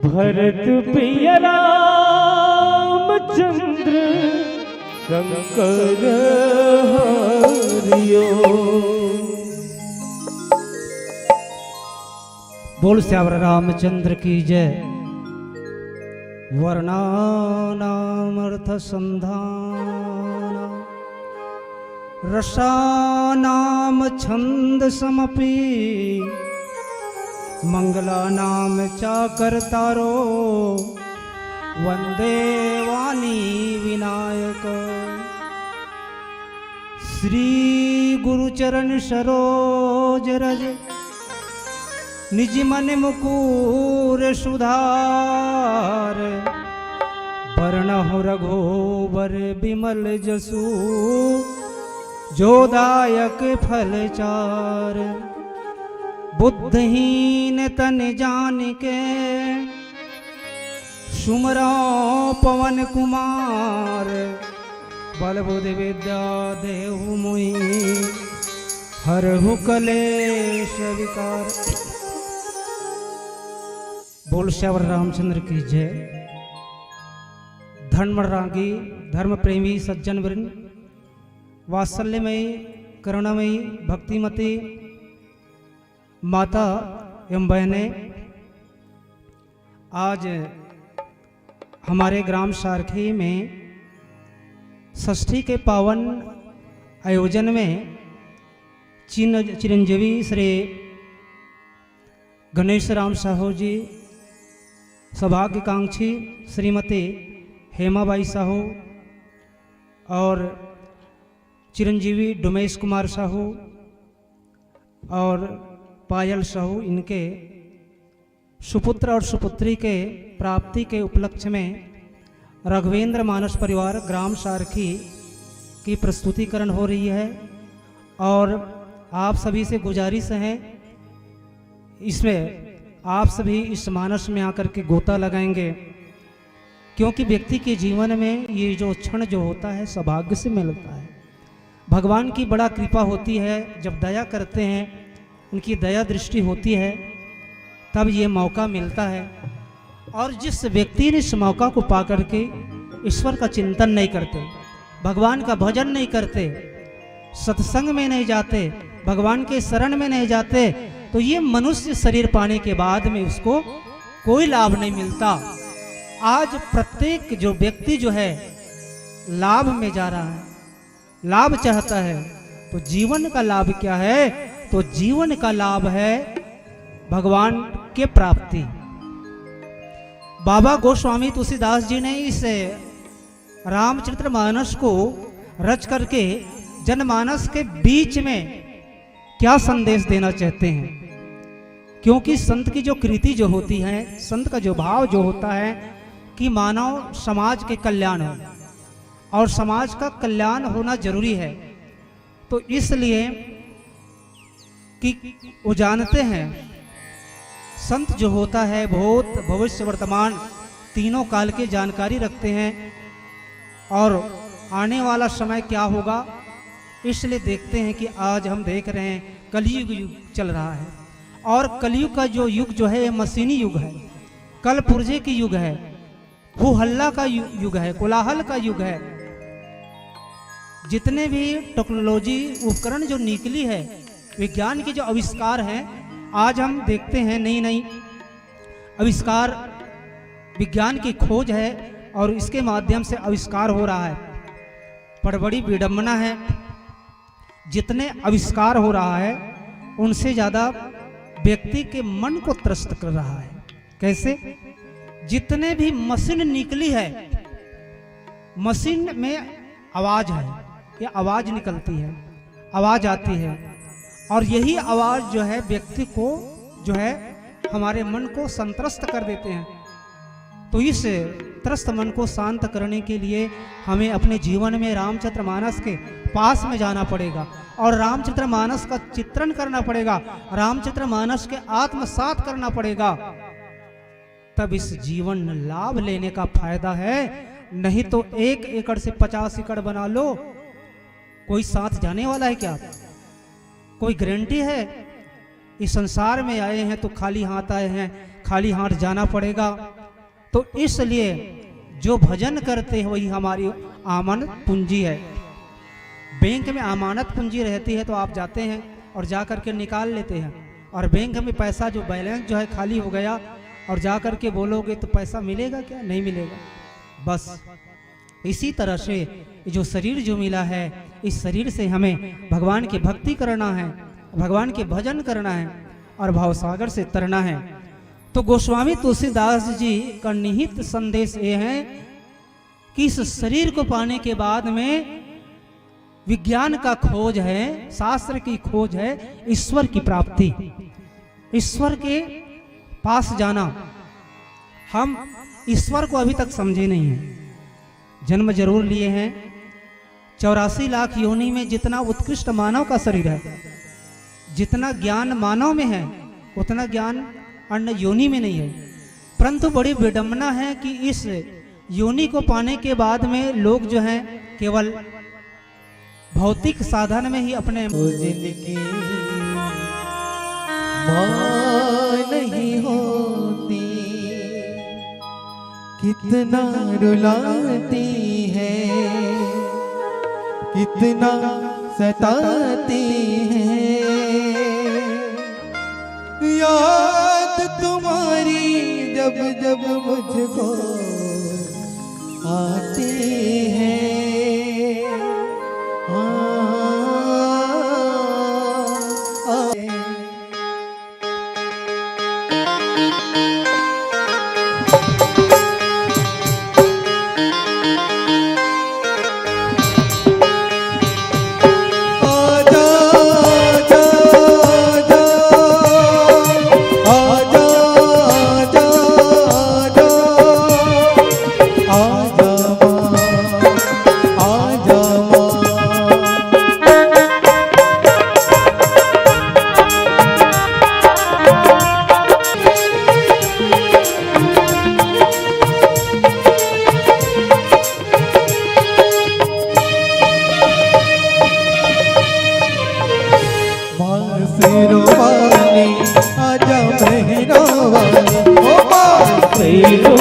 भरत प्रिय रामचंद्र शंकर हरियो। बोल श्यावर रामचंद्र की जय। वर्णानामर्थ संधान रसानाम छंद समपि मंगलानाम चाकर्तारो वंदे वाणी विनायक। श्री गुरुचरण सरोज रज निज मन मुकुर सुधार। वर्णहु रघुबर बिमल जसु जोदायक फल चार। बुद्धहीन तन जानिके सुमरो पवन कुमार। बल बुद्धि विद्या देहु मुहि हरहु कलेश विकार। बोल श्यावर रामचंद्र की जय। धर्मरागी धर्म प्रेमी सज्जन वृंद, वात्सल्यमयी करुणामयी भक्तिमती माता एवं बहनें, आज हमारे ग्राम सारखी में षष्ठी के पावन आयोजन में चिरंजीवी श्री गणेश राम साहू जी, सौभाग्यकांक्षी श्रीमती हेमाबाई साहू और चिरंजीवी डोमेश कुमार साहू और पायल साहू, इनके सुपुत्र और सुपुत्री के प्राप्ति के उपलक्ष्य में राघवेंद्र मानस परिवार ग्राम सारखी की प्रस्तुतिकरण हो रही है। और आप सभी से गुजारिश है, इसमें आप सभी इस मानस में आकर के गोता लगाएंगे, क्योंकि व्यक्ति के जीवन में ये जो क्षण जो होता है सौभाग्य से मिलता है। भगवान की बड़ा कृपा होती है, जब दया करते हैं, उनकी दया दृष्टि होती है, तब ये मौका मिलता है। और जिस व्यक्ति ने इस मौका को पा करके ईश्वर का चिंतन नहीं करते, भगवान का भजन नहीं करते, सत्संग में नहीं जाते, भगवान के शरण में नहीं जाते, तो ये मनुष्य शरीर पाने के बाद में उसको कोई लाभ नहीं मिलता। आज प्रत्येक जो व्यक्ति जो है लाभ में जा रहा है, लाभ चाहता है, तो जीवन का लाभ क्या है? तो जीवन का लाभ है भगवान के प्राप्ति। बाबा गोस्वामी तुलसीदास जी ने इस रामचरितमानस को रच करके जनमानस के बीच में क्या संदेश देना चाहते हैं? क्योंकि संत की जो कृति जो होती है, संत का जो भाव जो होता है कि मानव समाज के कल्याण हो, और समाज का कल्याण होना जरूरी है। तो इसलिए कि वो जानते हैं संत जो होता है भूत भविष्य वर्तमान तीनों काल की जानकारी रखते हैं, और आने वाला समय क्या होगा इसलिए देखते हैं कि आज हम देख रहे हैं कलयुग युग चल रहा है। और कलयुग का जो युग जो है ये मशीनी युग है, कल पुर्जे की युग है, हो हल्ला का युग है, कोलाहल का युग है। जितने भी टेक्नोलॉजी उपकरण जो निकली है, विज्ञान के जो आविष्कार हैं, आज हम देखते हैं नई नई आविष्कार, विज्ञान की खोज है और इसके माध्यम से आविष्कार हो रहा है। पर बड़ी विडंबना है, जितने आविष्कार हो रहा है उनसे ज़्यादा व्यक्ति के मन को त्रस्त कर रहा है। कैसे? जितने भी मशीन निकली है, मशीन में आवाज है, ये आवाज निकलती है, आवाज आती है, और यही आवाज जो है व्यक्ति को जो है हमारे मन को संत्रस्त कर देते हैं। तो इस त्रस्त मन को शांत करने के लिए हमें अपने जीवन में रामचरितमानस के पास में जाना पड़ेगा और रामचरितमानस का चित्रण करना पड़ेगा, रामचरितमानस के आत्मसात करना पड़ेगा, तब इस जीवन लाभ लेने का फायदा है। नहीं तो 1 एकड़ से 50 एकड़ बना लो, कोई साथ जाने वाला है क्या? कोई गारंटी है? इस संसार में आए हैं तो खाली हाथ आए हैं, खाली हाथ जाना पड़ेगा। तो इसलिए जो भजन करते हैं वही हमारी आमानत पूंजी है। बैंक में अमानत पूंजी रहती है तो आप जाते हैं और जा कर के निकाल लेते हैं, और बैंक में पैसा जो बैलेंस जो है खाली हो गया और जा कर के बोलोगे तो पैसा मिलेगा क्या? नहीं मिलेगा। बस इसी तरह से जो शरीर जो मिला है, इस शरीर से हमें भगवान की भक्ति करना है, भगवान के भजन करना है और भावसागर से तरना है। तो गोस्वामी तुलसीदास जी का निहित संदेश ये है कि इस शरीर को पाने के बाद में विज्ञान का खोज है, शास्त्र की खोज है, ईश्वर की प्राप्ति, ईश्वर के पास जाना। हम ईश्वर को अभी तक समझे नहीं हैं। जन्म जरूर लिए हैं, 84 लाख योनि में जितना उत्कृष्ट मानव का शरीर है, जितना ज्ञान मानव में है उतना ज्ञान अन्य योनि में नहीं है। परंतु बड़ी विडंबना है कि इस योनि को पाने के बाद में लोग जो हैं केवल भौतिक साधन में ही अपने जिनकी मां नहीं होती कितना रुलाती है, कितना सताती है। याद तुम्हारी जब जब मुझको आती है। आजा महीना वाली ओ